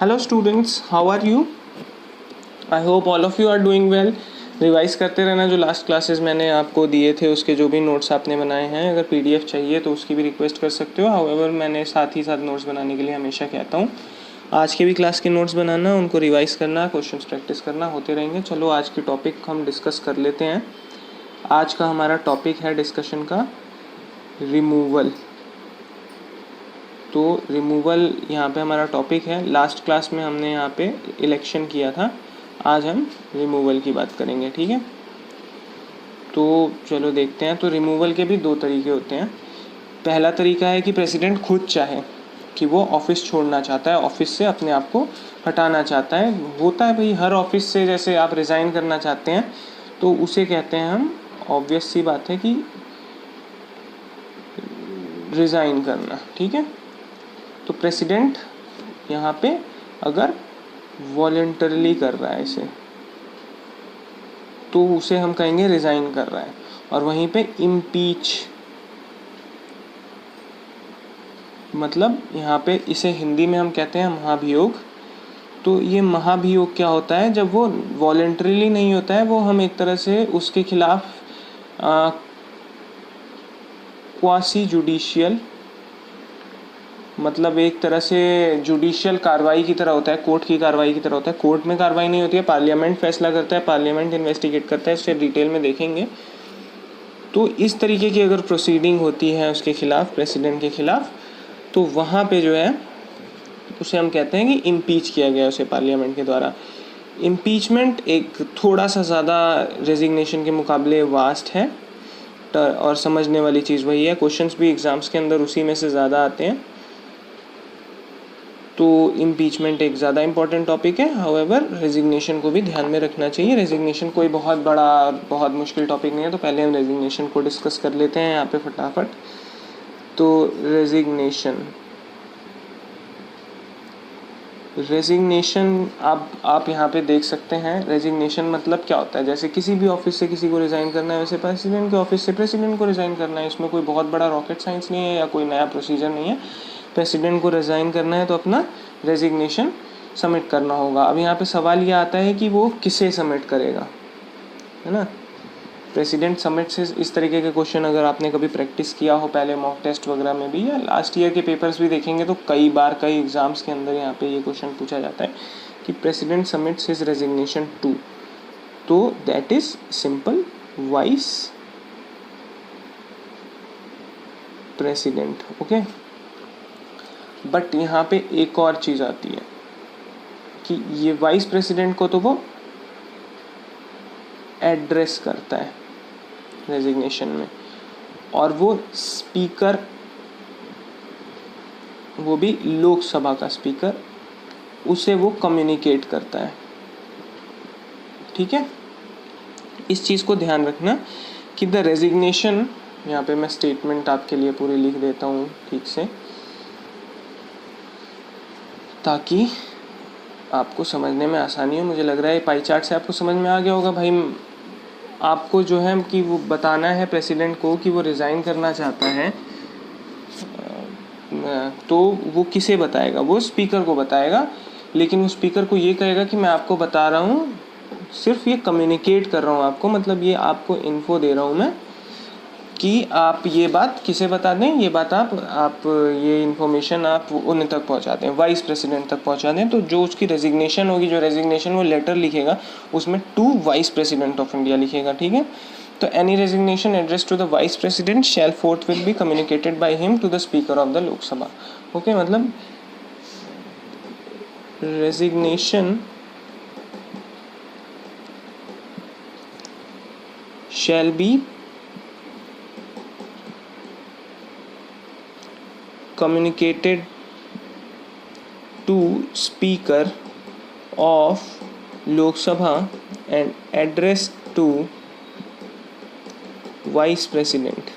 Hello students, how are you? I hope all of you are doing well. Revise करते रहना. जो last classes मैंने आपको दिए थे उसके जो भी नोट्स आपने बनाए हैं, अगर पीडीएफ चाहिए तो उसकी भी रिक्वेस्ट कर सकते हो. हाउएवर मैंने साथ ही साथ नोट्स बनाने के लिए हमेशा कहता हूँ. आज के भी क्लास के नोट्स बनाना, उनको रिवाइज़ करना, क्वेश्चंस प्रैक्टिस करना होते रहेंगे. चलो आज की टॉपिक हम डिस्कस कर लेते हैं. आज का हमारा टॉपिक है डिस्कशन का रिमूवल. तो रिमूवल यहाँ पे हमारा टॉपिक है. लास्ट क्लास में हमने यहाँ पे इलेक्शन किया था. आज हम रिमूवल की बात करेंगे. ठीक है, तो चलो देखते हैं. तो रिमूवल के भी दो तरीके होते हैं. पहला तरीका है कि प्रेसिडेंट खुद चाहे कि वो ऑफिस छोड़ना चाहता है, ऑफिस से अपने आप को हटाना चाहता है. होता है भाई हर ऑफिस से, जैसे आप रिज़ाइन करना चाहते हैं तो उसे कहते हैं हम, ऑब्वियस सी बात है कि रिज़ाइन करना. ठीक है, तो प्रेसिडेंट यहाँ पे अगर वॉलंटरली कर रहा है इसे तो उसे हम कहेंगे रिज़ाइन कर रहा है. और वहीं पे इम्पीच, मतलब यहाँ पे इसे हिंदी में हम कहते हैं महाभियोग. तो ये महाभियोग क्या होता है? जब वो वॉलंटरीली नहीं होता है, वो हम एक तरह से उसके खिलाफ क्वासी जुडिशियल, मतलब एक तरह से जुडिशियल कार्रवाई की तरह होता है, कोर्ट की कार्रवाई की तरह होता है. कोर्ट में कार्रवाई नहीं होती है, पार्लियामेंट फैसला करता है, पार्लियामेंट इन्वेस्टिगेट करता है. इससे डिटेल में देखेंगे. तो इस तरीके की अगर प्रोसीडिंग होती है उसके खिलाफ, प्रेसिडेंट के खिलाफ, तो वहाँ पे जो है उसे हम कहते हैं कि इम्पीच किया गया उसे पार्लियामेंट के द्वारा. इम्पीचमेंट एक थोड़ा सा ज़्यादा रेजिग्नेशन के मुकाबले वास्ट है और समझने वाली चीज़ वही है. क्वेश्चंस भी एग्ज़ाम्स के अंदर उसी में से ज़्यादा आते हैं. तो इम्पीचमेंट एक ज़्यादा इंपॉर्टेंट टॉपिक है. हाउएवर रेजिग्नेशन को भी ध्यान में रखना चाहिए. रेजिग्नेशन कोई बहुत बड़ा, बहुत मुश्किल टॉपिक नहीं है. तो पहले हम रेजिग्नेशन को डिस्कस कर लेते हैं यहाँ पे फटाफट. तो रेजिग्नेशन आप यहाँ पे देख सकते हैं. रेजिग्नेशन मतलब क्या होता है? जैसे किसी भी ऑफिस से किसी को रिज़ाइन करना है, वैसे प्रेसिडेंट के ऑफिस से प्रेसिडेंट को रिज़ाइन करना है. इसमें कोई बहुत बड़ा रॉकेट साइंस नहीं है या कोई नया प्रोसीजर नहीं है. प्रेसिडेंट को रिज़ाइन करना है तो अपना रेजिग्नेशन सबमिट करना होगा. अब यहाँ पे सवाल ये आता है कि वो किसे सबमिट करेगा, है ना. प्रेसिडेंट सबमिट से इस तरीके के क्वेश्चन अगर आपने कभी प्रैक्टिस किया हो पहले मॉक टेस्ट वगैरह में भी, या लास्ट ईयर के पेपर्स भी देखेंगे, तो कई बार कई एग्जाम्स के अंदर यहाँ पे ये क्वेश्चन पूछा जाता है कि president submits his resignation to. तो that is simple vice president. Okay, but यहाँ पे एक और चीज़ आती है कि ये वाइस प्रेसिडेंट को तो वो एड्रेस करता है रेजिग्नेशन में, और वो स्पीकर, वो भी लोकसभा का स्पीकर, उसे वो कम्युनिकेट करता है. ठीक है, इस चीज़ को ध्यान रखना कि द रेजिग्नेशन, यहाँ पे मैं स्टेटमेंट आपके लिए पूरी लिख देता हूँ ठीक से, ताकि आपको समझने में आसानी हो. मुझे लग रहा है पाई चार्ट से आपको समझ में आ गया होगा. भाई आपको जो है कि वो बताना है प्रेसिडेंट को कि वो रिज़ाइन करना चाहता है, तो वो किसे बताएगा? वो स्पीकर को बताएगा. लेकिन वो स्पीकर को ये कहेगा कि मैं आपको बता रहा हूँ, सिर्फ ये कम्युनिकेट कर रहा हूँ आपको, मतलब ये आपको इन्फो दे रहा हूँ मैं कि आप ये बात किसे बता दें, ये बात आप ये इन्फॉर्मेशन आप उन तक पहुंचा दें, वाइस प्रेसिडेंट तक पहुंचा दें. तो जो उसकी रेजिग्नेशन होगी, जो रेजिग्नेशन वो लेटर लिखेगा, उसमें to vice president of India लिखेगा. ठीक है, तो any resignation address to the vice president shall forth will be communicated by him to the speaker of the Lok Sabha. Okay, मतलब resignation shall be communicated to speaker of Lok Sabha and addressed to vice president.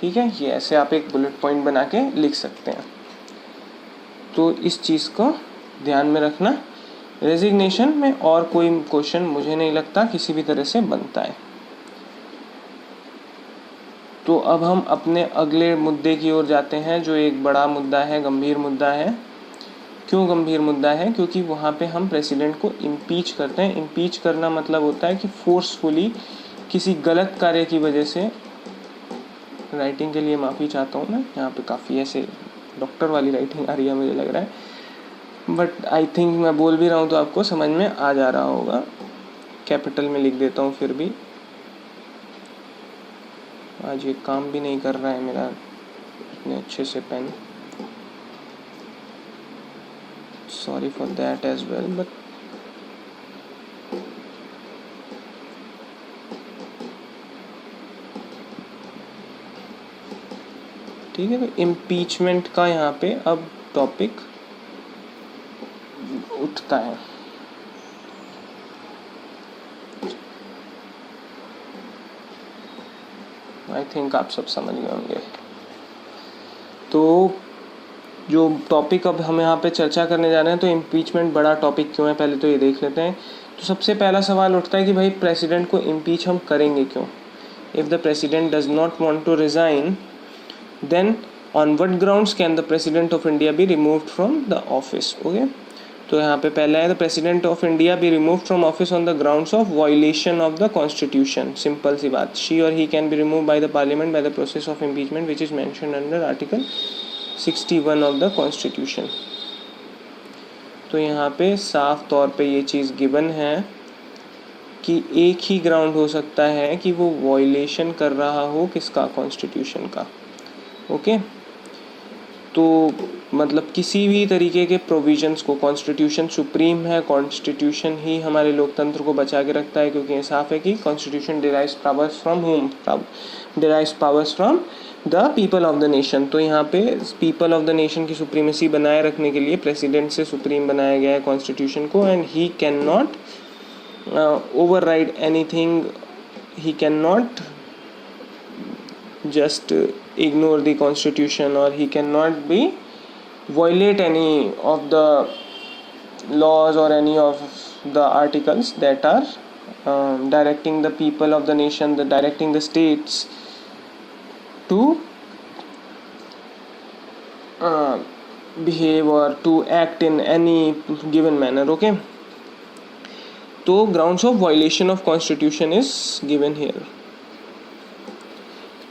ठीक है, ये ऐसे आप एक bullet point बना के लिख सकते हैं. तो इस चीज़ को ध्यान में रखना. रेजिग्नेशन में और कोई क्वेश्चन मुझे नहीं लगता किसी भी तरह से बनता है. तो अब हम अपने अगले मुद्दे की ओर जाते हैं, जो एक बड़ा मुद्दा है, गंभीर मुद्दा है. क्यों गंभीर मुद्दा है? क्योंकि वहाँ पे हम प्रेसिडेंट को इम्पीच करते हैं। इम्पीच करना मतलब होता है कि फोर्सफुली किसी गलत कार्य की वजह से, राइटिंग के लिए माफ़ी चाहता हूँ मैं, यहाँ पे काफ़ी ऐसे डॉक्टर वाली राइटिंग आ रही है मुझे लग रहा है, बट आई थिंक मैं बोल भी रहा हूँ तो आपको समझ में आ जा रहा होगा। कैपिटल में लिख देता हूँ फिर भी, आज ये काम भी नहीं कर रहा है मेरा इतने अच्छे से pen, sorry for that as well, but ठीक है। तो इम्पीचमेंट का यहाँ पे अब टॉपिक उठता है। आई थिंक आप सब समझ गए होंगे। तो जो टॉपिक अब हम यहाँ पे चर्चा करने जा रहे हैं, तो इम्पीचमेंट बड़ा टॉपिक क्यों है पहले तो ये देख लेते हैं। तो सबसे पहला सवाल उठता है कि भाई प्रेसिडेंट को इम्पीच हम करेंगे क्यों? If the president does not want to resign, then on what grounds can the president of India be removed from the office? Okay, तो यहाँ पे पहला है the president of India be removed from office on the grounds of violation of the constitution. Simple सी बात, she और he can be remove by the parliament by the process of impeachment which is mentioned under article 61 of the constitution. तो यहाँ पे साफ तौर पे ये चीज़ गिवन है कि एक ही ग्राउंड हो सकता है कि वो वायलेशन कर रहा हो किसका? कॉन्स्टिट्यूशन का। ओके, तो मतलब किसी भी तरीके के प्रोविजंस को, कॉन्स्टिट्यूशन सुप्रीम है, कॉन्स्टिट्यूशन ही हमारे लोकतंत्र को बचा के रखता है, क्योंकि ये साफ है कि constitution derives powers from home? Derives powers from the people of the nation. तो यहाँ पे पीपल ऑफ द नेशन की सुप्रीमेसी बनाए रखने के लिए प्रेसिडेंट से सुप्रीम बनाया गया है कॉन्स्टिट्यूशन को, and he can not override anything, he cannot just ignore the constitution, or he cannot be violate any of the laws or any of the articles that are directing the people of the nation, directing the states to behave or to act in any given manner. Okay, तो grounds of violation of constitution is given here.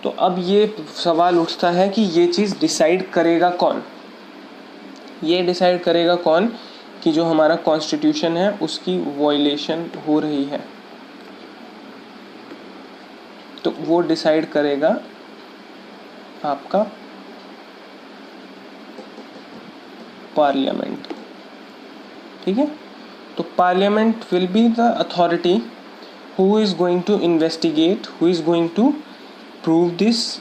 तो अब ये सवाल उठता है कि ये चीज़ decide करेगा कौन? ये डिसाइड करेगा कौन कि जो हमारा कॉन्स्टिट्यूशन है उसकी वायलेशन हो रही है? तो वो डिसाइड करेगा आपका पार्लियामेंट। ठीक है, तो parliament will be the authority who is going to investigate, who is going to prove this,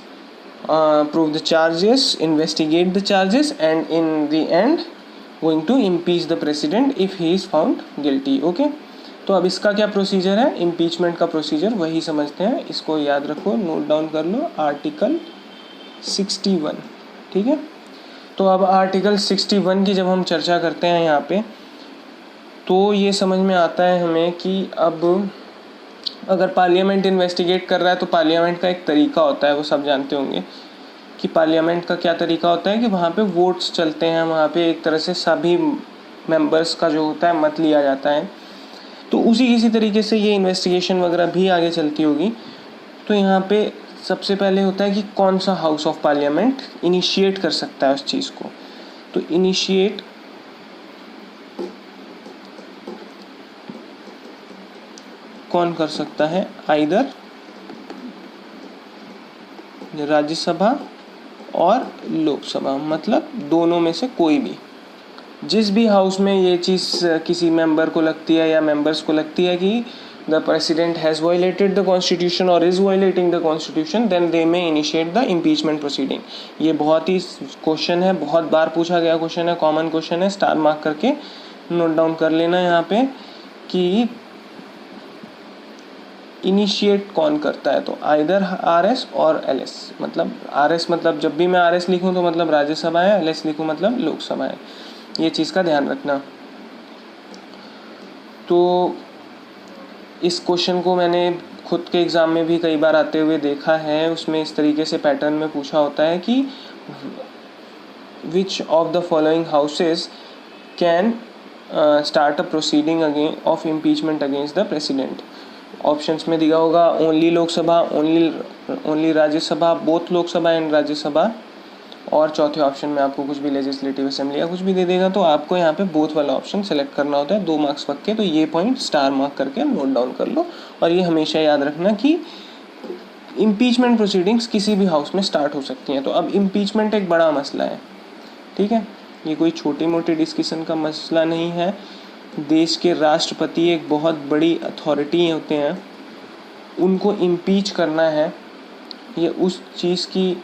prove the charges, investigate the charges, and in the end going to impeach the president if he is found guilty. Okay, तो अब इसका क्या procedure है? Impeachment का procedure वही समझते हैं, इसको याद रखो, नोट डाउन कर लो, आर्टिकल 61। ठीक है, तो अब आर्टिकल 61 की जब हम चर्चा करते हैं यहाँ पे, तो ये समझ में आता है हमें कि अब अगर पार्लियामेंट इन्वेस्टिगेट कर रहा है तो पार्लियामेंट का एक तरीका होता है, वो सब जानते होंगे कि पार्लियामेंट का क्या तरीका होता है कि वहाँ पे वोट्स चलते हैं, वहाँ पे एक तरह से सभी मेंबर्स का जो होता है मत लिया जाता है। तो उसी किसी तरीके से ये इन्वेस्टिगेशन वगैरह भी आगे चलती होगी। तो यहाँ पे सबसे पहले होता है कि कौन सा हाउस ऑफ पार्लियामेंट इनिशिएट कर सकता है उस चीज़ को। तो इनिशिएट कौन कर सकता है? आइदर राज्यसभा और लोकसभा, मतलब दोनों में से कोई भी। जिस भी हाउस में ये चीज़ किसी मेंबर को लगती है या मेंबर्स को लगती है कि the president has violated the constitution और is violating the constitution, then they may initiate the impeachment proceeding. ये बहुत ही क्वेश्चन है, बहुत बार पूछा गया क्वेश्चन है, कॉमन क्वेश्चन है, स्टार मार्क करके नोट डाउन कर लेना यहाँ पे कि इनिशिएट कौन करता है। तो आइदर आरएस और एलएस, मतलब आरएस मतलब जब भी मैं आरएस लिखूं तो मतलब राज्यसभा है, एलएस लिखूं मतलब लोकसभा है, ये चीज़ का ध्यान रखना। तो इस क्वेश्चन को मैंने खुद के एग्ज़ाम में भी कई बार आते हुए देखा है, उसमें इस तरीके से पैटर्न में पूछा होता है कि which of the following houses can start a proceeding again of impeachment against the president. Options में दिया होगा only Lok Sabha, only Rajya Sabha, both Lok Sabha and Rajya Sabha, और चौथे ऑप्शन में आपको कुछ भी लेजिस्लेटिव असेंबली या कुछ भी दे देगा, तो आपको यहाँ पे बोथ वाला ऑप्शन सेलेक्ट करना होता है, 2 मार्क्स पक्के। तो ये पॉइंट स्टार मार्क करके नोट डाउन कर लो, और ये हमेशा याद रखना कि इम्पीचमेंट प्रोसीडिंग्स किसी भी हाउस में स्टार्ट हो सकती हैं। तो अब इम्पीचमेंट एक बड़ा मसला है, ठीक है, ये कोई छोटी मोटी डिस्कशन का मसला नहीं है। देश के राष्ट्रपति एक बहुत बड़ी अथॉरिटी होते हैं, उनको इम्पीच करना है, ये उस चीज़ की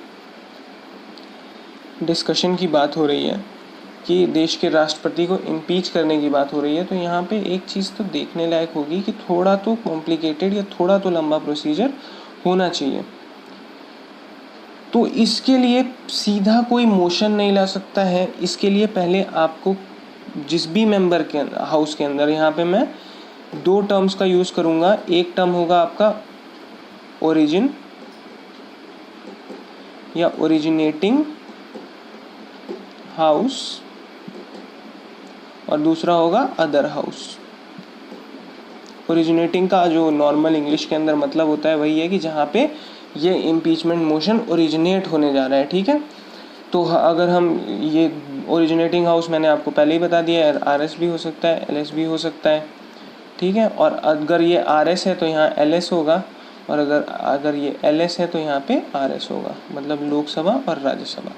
डिस्कशन की बात हो रही है कि देश के राष्ट्रपति को इम्पीच करने की बात हो रही है। तो यहाँ पे एक चीज़ तो देखने लायक होगी कि थोड़ा तो कॉम्प्लिकेटेड या थोड़ा तो लंबा प्रोसीजर होना चाहिए। तो इसके लिए सीधा कोई मोशन नहीं ला सकता है, इसके लिए पहले आपको जिस भी मेंबर के हाउस के अंदर, यहाँ पे मैं 2 टर्म्स का यूज़ करूँगा। एक टर्म होगा आपका ओरिजिन या ओरिजिनेटिंग हाउस, और दूसरा होगा अदर हाउस। ओरिजिनेटिंग का जो नॉर्मल इंग्लिश के अंदर मतलब होता है वही है कि जहाँ पे ये इम्पीचमेंट मोशन ओरिजिनेट होने जा रहा है, ठीक है। तो अगर हम ये ओरिजिनेटिंग हाउस मैंने आपको पहले ही बता दिया है, RS भी हो सकता है, LS भी हो सकता है, ठीक है। और अगर ये RS है तो यहाँ LS होगा, और अगर ये LS है तो यहाँ पे RS होगा, मतलब लोकसभा और राज्यसभा,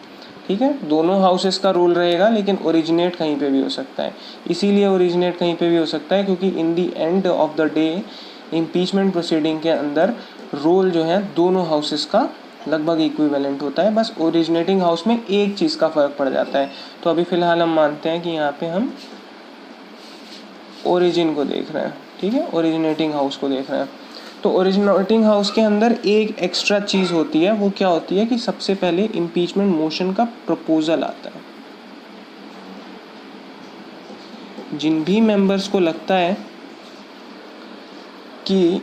ठीक है। दोनों हाउसेस का रोल रहेगा, लेकिन ओरिजिनेट कहीं पे भी हो सकता है। इसीलिए ओरिजिनेट कहीं पे भी हो सकता है क्योंकि in the end of the day impeachment proceeding के अंदर रोल जो है दोनों हाउसेस का लगभग इक्विवेलेंट होता है, बस ओरिजिनेटिंग हाउस में एक चीज़ का फ़र्क पड़ जाता है। तो अभी फ़िलहाल हम मानते हैं कि यहाँ पे हम ओरिजिन को देख रहे हैं, ठीक है, ओरिजिनेटिंग हाउस को देख रहे हैं। तो ओरिजिनेटिंग हाउस के अंदर एक एक्स्ट्रा चीज़ होती है, वो क्या होती है कि सबसे पहले इम्पीचमेंट मोशन का प्रपोजल आता है। जिन भी मेंबर्स को लगता है कि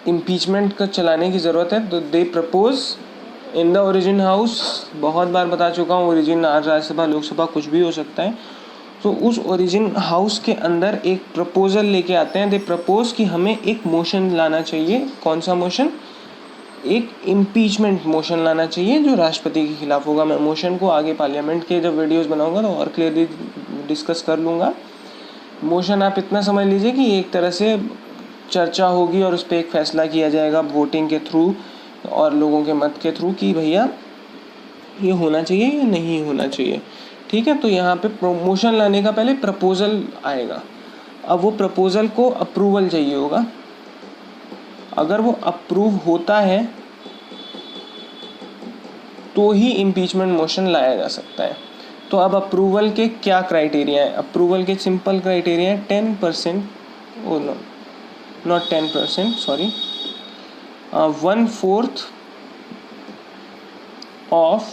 इम्पीचमेंट का चलाने की ज़रूरत है तो they propose in the origin house. बहुत बार बता चुका हूँ, ओरिजिन राज्यसभा लोकसभा कुछ भी हो सकता है। तो उस ओरिजिन हाउस के अंदर एक प्रपोजल लेके आते हैं, दे प्रपोज कि हमें एक मोशन लाना चाहिए। कौन सा मोशन? एक इम्पीचमेंट मोशन लाना चाहिए जो राष्ट्रपति के खिलाफ होगा। मैं मोशन को आगे पार्लियामेंट के जब वीडियोस बनाऊंगा तो और क्लियरली डिस्कस कर लूँगा। मोशन आप इतना समझ लीजिए कि एक तरह से चर्चा होगी और उस पर एक फैसला किया जाएगा वोटिंग के थ्रू और लोगों के मत के थ्रू कि भैया ये होना चाहिए या नहीं होना चाहिए, ठीक है। तो यहाँ पे मोशन लाने का पहले प्रपोजल आएगा। अब वो प्रपोजल को अप्रूवल चाहिए होगा। अगर वो अप्रूव होता है तो ही इम्पीचमेंट मोशन लाया जा सकता है। तो अब अप्रूवल के क्या क्राइटेरिया है? अप्रूवल के सिंपल क्राइटेरिया है 10%, ओ नो नॉट 10%, सॉरी, 1/4 of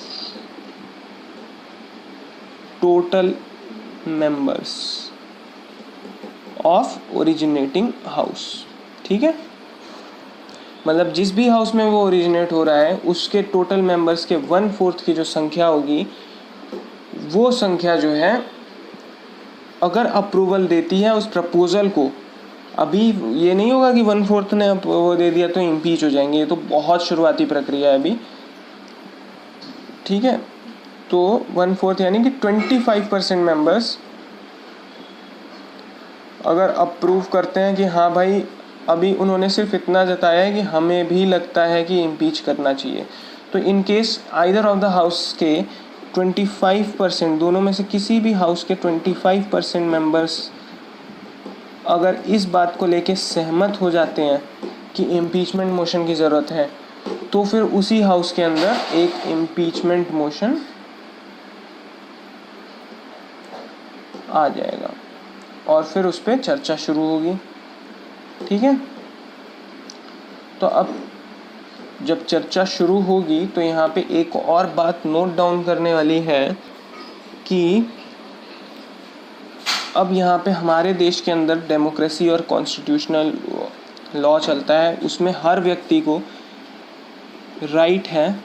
total members of originating house, ठीक है। मतलब जिस भी हाउस में वो ओरिजिनेट हो रहा है उसके टोटल मेंबर्स के 1/4 की जो संख्या होगी, वो संख्या जो है अगर अप्रूवल देती है उस प्रपोजल को, अभी ये नहीं होगा कि 1/4 ने वो दे दिया तो इम्पीच हो जाएंगे, ये तो बहुत शुरुआती प्रक्रिया है अभी, ठीक है। तो 1/4 यानी कि 25% मेंबर्स अगर अप्रूव करते हैं कि हाँ भाई, अभी उन्होंने सिर्फ इतना जताया है कि हमें भी लगता है कि इम्पीच करना चाहिए, तो in case either of the house के 25%, दोनों में से किसी भी हाउस के 25% मेंबर्स अगर इस बात को लेके सहमत हो जाते हैं कि इम्पीचमेंट मोशन की ज़रूरत है, तो फिर उसी हाउस के अंदर एक इम्पीचमेंट मोशन आ जाएगा और फिर उस पर चर्चा शुरू होगी, ठीक है। तो अब जब चर्चा शुरू होगी तो यहाँ पे एक और बात नोट डाउन करने वाली है कि अब यहाँ पे हमारे देश के अंदर डेमोक्रेसी और कॉन्स्टिट्यूशनल लॉ चलता है, उसमें हर व्यक्ति को राइट है,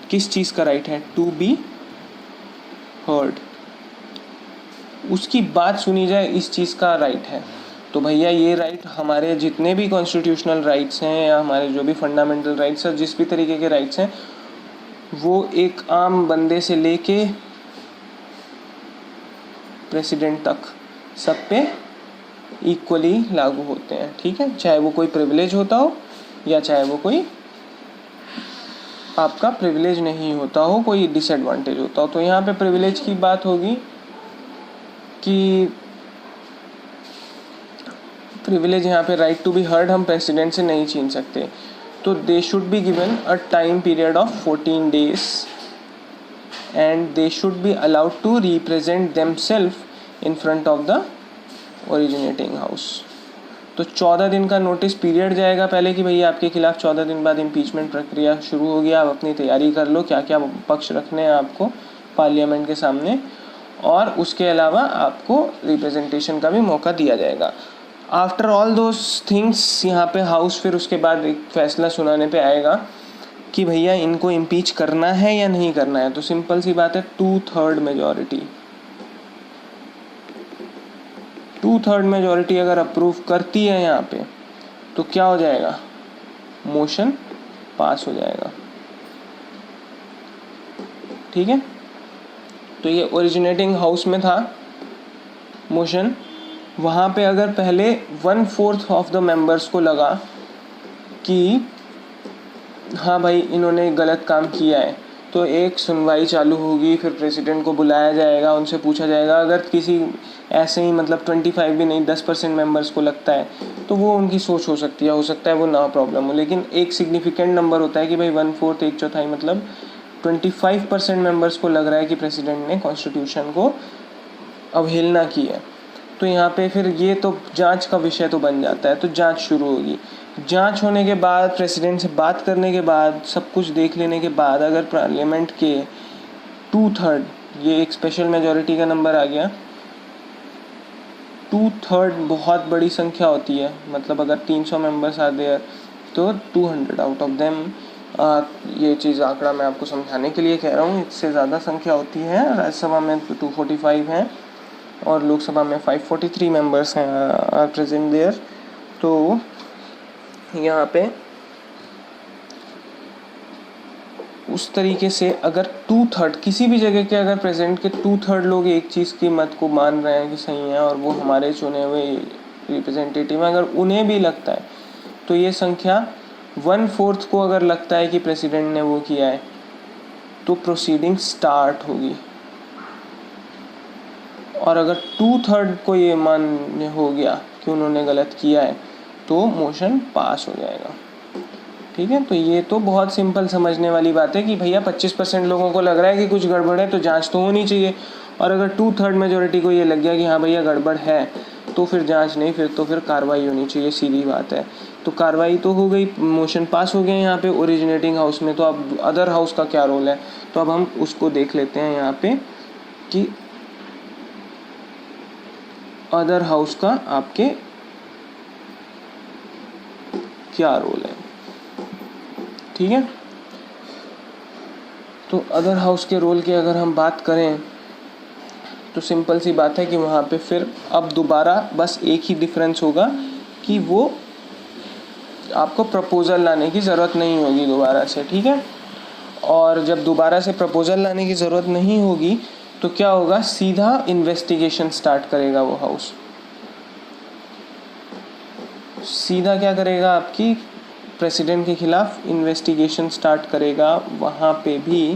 किस चीज़ का राइट है? To be heard. उसकी बात सुनी जाए, इस चीज़ का राइट है। तो भैया ये राइट हमारे जितने भी कॉन्स्टिट्यूशनल राइट्स हैं या हमारे जो भी फंडामेंटल राइट्स हैं, जिस भी तरीके के राइट्स हैं, वो एक आम बंदे से लेके प्रेसिडेंट तक सब पे इक्वली लागू होते हैं, ठीक है। चाहे वो कोई प्रिविलेज होता हो या चाहे वो कोई आपका प्रिविलेज नहीं होता हो, कोई डिसएडवांटेज होता हो। तो यहाँ पे प्रिविलेज की बात होगी कि प्रिविलेज यहाँ पे राइट टू बी हर्ड हम प्रेसिडेंट से नहीं छीन सकते। तो they should be given a time period of 14 days and they should be allowed to represent themselves in front of the originating house. तो 14 दिन का नोटिस पीरियड जाएगा पहले कि भैया आपके खिलाफ 14 दिन बाद इम्पीचमेंट प्रक्रिया शुरू होगी, आप अपनी तैयारी कर लो, क्या क्या पक्ष रखने हैं आपको पार्लियामेंट के सामने, और उसके अलावा आपको रिप्रेजेंटेशन का भी मौका दिया जाएगा। आफ्टर ऑल दोज थिंग्स यहाँ पे हाउस फिर उसके बाद एक फैसला सुनाने पे आएगा कि भैया इनको इम्पीच करना है या नहीं करना है। तो सिंपल सी बात है, 2/3 मेजॉरिटी, 2/3 मेजॉरिटी अगर अप्रूव करती है यहाँ पे तो क्या हो जाएगा, मोशन पास हो जाएगा, ठीक है। तो ये ओरिजिनेटिंग हाउस में था मोशन, वहाँ पे अगर पहले 1/4 ऑफ द मेंबर्स को लगा कि हाँ भाई इन्होंने गलत काम किया है, तो एक सुनवाई चालू होगी, फिर प्रेसिडेंट को बुलाया जाएगा, उनसे पूछा जाएगा। अगर किसी ऐसे ही मतलब 25 भी नहीं 10% मेंबर्स को लगता है तो वो उनकी सोच हो सकती है, हो सकता है वो ना प्रॉब्लम हो, लेकिन एक सिग्निफिकेंट नंबर होता है कि भाई 1/4 1/4 मतलब 25% मेंबर्स को लग रहा है कि प्रेसिडेंट ने कॉन्स्टिट्यूशन को अवहेलना की है। तो यहाँ पे फिर ये तो जांच का विषय तो बन जाता है। तो जांच शुरू होगी, जांच होने के बाद प्रेसिडेंट से बात करने के बाद सब कुछ देख लेने के बाद अगर पार्लियामेंट के 2/3, ये एक स्पेशल मेजॉरिटी का नंबर आ गया, 2/3 बहुत बड़ी संख्या होती है, मतलब अगर 300 मेंबर्स आ देयर तो 200 आउट ऑफ देम, ये चीज़ आंकड़ा मैं आपको समझाने के लिए कह रहा हूँ, इससे ज़्यादा संख्या होती है। राज्यसभा में 245 हैं और लोकसभा में 543 मेंबर्स हैं आर प्रेजेंट देयर। तो यहाँ पे उस तरीके से अगर 2/3 किसी भी जगह के अगर प्रेसिडेंट के 2/3 लोग एक चीज़ की मत को मान रहे हैं कि सही है और वो हमारे चुने हुए रिप्रेजेंटेटिव हैं, अगर उन्हें भी लगता है, तो ये संख्या 1/4 को अगर लगता है कि प्रेसिडेंट ने वो किया है तो प्रोसीडिंग स्टार्ट होगी। और अगर 2/3 को ये मान्य हो गया कि उन्होंने गलत किया है तो मोशन पास हो जाएगा, ठीक है। तो ये तो बहुत सिंपल समझने वाली बात है कि भैया 25% लोगों को लग रहा है कि कुछ गड़बड़ है तो जांच तो होनी चाहिए, और अगर 2/3 मेजॉरिटी को ये लग गया कि हाँ भैया गड़बड़ है तो फिर जांच नहीं, फिर तो फिर कार्रवाई होनी चाहिए, सीधी बात है। तो कार्रवाई तो हो गई, मोशन पास हो गए यहाँ पे ओरिजिनेटिंग हाउस में। तो अब अदर हाउस का क्या रोल है, तो अब हम उसको देख लेते हैं यहाँ पे कि अदर हाउस का आपके क्या रोल है, ठीक है। तो अदर हाउस के रोल की अगर हम बात करें तो सिंपल सी बात है कि वहाँ पे फिर अब दोबारा बस एक ही डिफरेंस होगा कि वो आपको प्रपोज़ल लाने की ज़रूरत नहीं होगी दोबारा से, ठीक है। और जब दोबारा से प्रपोज़ल लाने की ज़रूरत नहीं होगी तो क्या होगा, सीधा इन्वेस्टिगेशन स्टार्ट करेगा वो हाउस। सीधा क्या करेगा, आपकी प्रेसिडेंट के खिलाफ इन्वेस्टिगेशन स्टार्ट करेगा। वहाँ पे भी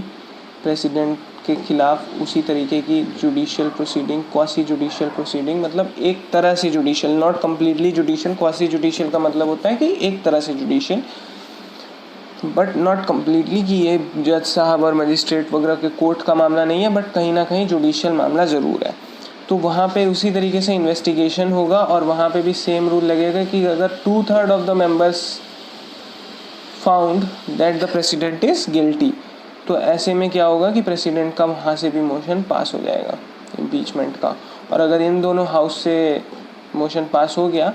प्रेसिडेंट के खिलाफ उसी तरीके की judicial proceeding, quasi judicial proceeding, मतलब एक तरह से judicial, not completely judicial. Quasi judicial का मतलब होता है कि एक तरह से जुडिशियल बट नॉट कम्प्लीटली, कि ये जज साहब और मजिस्ट्रेट वगैरह के कोर्ट का मामला नहीं है, बट कहीं ना कहीं जुडिशियल मामला ज़रूर है। तो वहाँ पे उसी तरीके से इन्वेस्टिगेशन होगा और वहाँ पे भी सेम रूल लगेगा कि अगर 2/3 of the members found that the president is guilty, तो ऐसे में क्या होगा कि प्रेसिडेंट का वहाँ से भी मोशन पास हो जाएगा इम्पीचमेंट का। और अगर इन दोनों हाउस से मोशन पास हो गया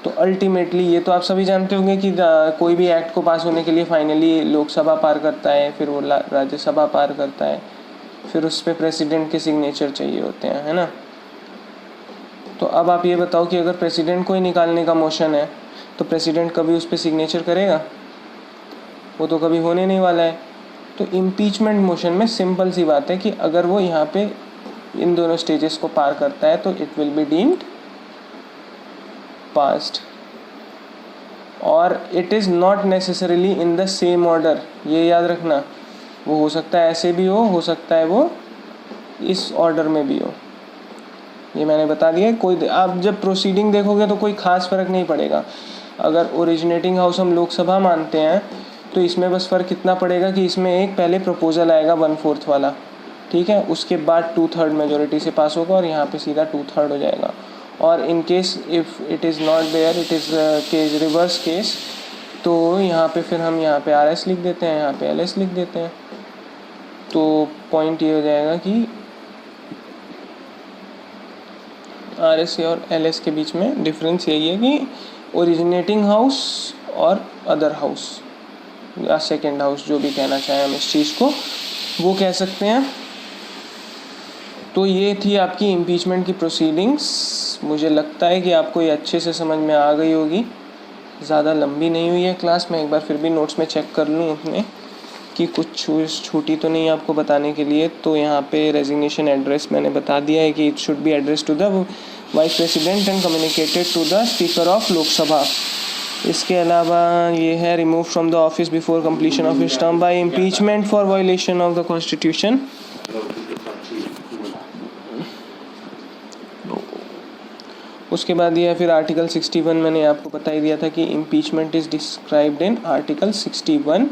तो अल्टीमेटली ये तो आप सभी जानते होंगे कि कोई भी एक्ट को पास होने के लिए फाइनली लोकसभा पार करता है, फिर वो राज्यसभा पार करता है, फिर उस पर प्रेसिडेंट के सिग्नेचर चाहिए होते हैं, है ना। तो अब आप ये बताओ कि अगर प्रेसिडेंट को ही निकालने का मोशन है तो प्रेसिडेंट कभी उस पर सिग्नेचर करेगा? वो तो कभी होने नहीं वाला है। तो इम्पीचमेंट मोशन में सिंपल सी बात है कि अगर वो यहाँ पे इन दोनों स्टेजेस को पार करता है तो it will be deemed passed. और it is not necessarily in the same order, ये याद रखना। वो हो सकता है ऐसे भी हो सकता है वो इस ऑर्डर में भी हो। ये मैंने बता दिया। कोई आप जब प्रोसीडिंग देखोगे तो कोई ख़ास फ़र्क नहीं पड़ेगा। अगर ओरिजिनेटिंग हाउस हम लोकसभा मानते हैं तो इसमें बस फ़र्क कितना पड़ेगा कि इसमें एक पहले प्रपोजल आएगा 1/4 वाला, ठीक है, उसके बाद 2/3 मेजोरिटी से पास होगा और यहाँ पे सीधा 2/3 हो जाएगा। और in case if it is not there, it is case reverse case, तो यहाँ पे फिर हम यहाँ पे RS लिख देते हैं, यहाँ पे LS लिख देते हैं। तो पॉइंट ये हो जाएगा कि RS और LS के बीच में डिफरेंस यही है कि ओरिजिनेटिंग हाउस और अदर हाउस या सेकेंड हाउस, जो भी कहना चाहें हम इस चीज़ को, वो कह सकते हैं। तो ये थी आपकी इम्पीचमेंट की प्रोसीडिंग्स। मुझे लगता है कि आपको ये अच्छे से समझ में आ गई होगी। ज़्यादा लंबी नहीं हुई है क्लास। मैं एक बार फिर भी नोट्स में चेक कर लूँ अपने कि कुछ छूटी तो नहीं आपको बताने के लिए। तो यहाँ पे रेजिग्नेशन एड्रेस मैंने बता दिया है कि it should be address to the vice president and communicated to the speaker of Lok Sabha. इसके अलावा ये है remove from the office before completion of his term by impeachment for violation of the constitution. उसके बाद ये है फिर आर्टिकल 61। मैंने आपको बता ही दिया था कि impeachment is described in article 61।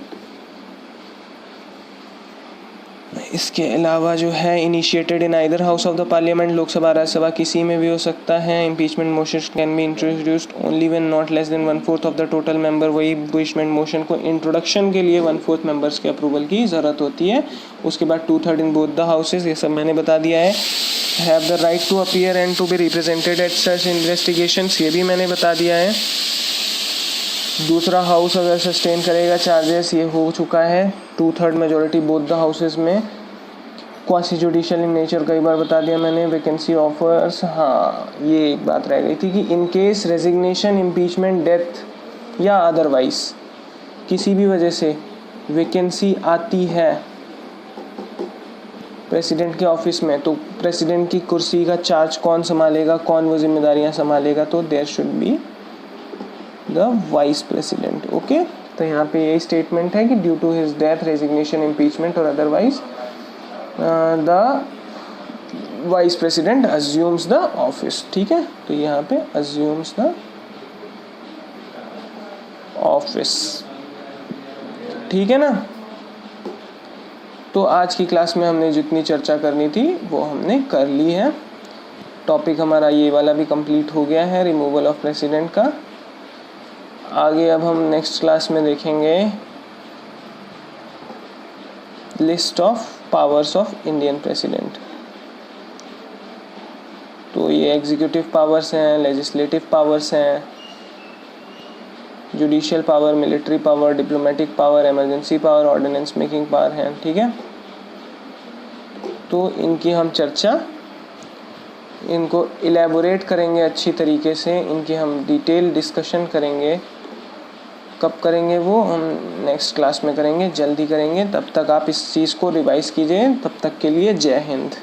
इसके अलावा जो है initiated in either house of the parliament, Lok Sabha Rajya Sabha किसी में भी हो सकता है। Impeachment motion can be introduced only when not less than 1/4 of the total member. वही इम्पीचमेंट मोशन को इंट्रोडक्शन के लिए 1/4 मेंबर्स के अप्रूवल की ज़रूरत होती है। उसके बाद 2/3 इन बोथ द हाउसेज, ये सब मैंने बता दिया है। Have the right to appear and to be represented at such investigations, ये भी मैंने बता दिया है। दूसरा हाउस अगर सस्टेन करेगा चार्जेस, ये हो चुका है। 2/3 मेजोरिटी बोथ द हाउसेज में। क्वासी जुडिशियल इन नेचर कई बार बता दिया मैंने। वैकेंसी ऑफर्स, हाँ ये एक बात रह गई थी कि in case resignation, impeachment, death या अदरवाइज किसी भी वजह से वैकेंसी आती है प्रेसिडेंट के ऑफिस में, तो प्रेसिडेंट की कुर्सी का चार्ज कौन संभालेगा, कौन वो जिम्मेदारियां संभालेगा? तो there should be the vice president. Okay, तो यहाँ पे यही स्टेटमेंट है कि due to his death, resignation, impeachment और otherwise the vice president assumes the office. ठीक है, तो यहाँ पे अज्यूम्स द ऑफिस। ठीक है ना। तो आज की क्लास में हमने जितनी चर्चा करनी थी वो हमने कर ली है। टॉपिक हमारा ये वाला भी कंप्लीट हो गया है, रिमूवल ऑफ प्रेसिडेंट का। आगे अब हम नेक्स्ट क्लास में देखेंगे list of powers of Indian president. तो ये एग्जीक्यूटिव पावर्स हैं, लेजिस्लेटिव पावर्स हैं, judicial power, military power, diplomatic power, emergency power, ordinance making power है। ठीक है, तो इनकी हम चर्चा, इनको इलेबोरेट करेंगे अच्छी तरीके से, इनकी हम डिटेल डिस्कशन करेंगे। कब करेंगे वो हम नेक्स्ट क्लास में करेंगे, जल्दी करेंगे। तब तक आप इस चीज़ को रिवाइज कीजिए। तब तक के लिए जय हिंद।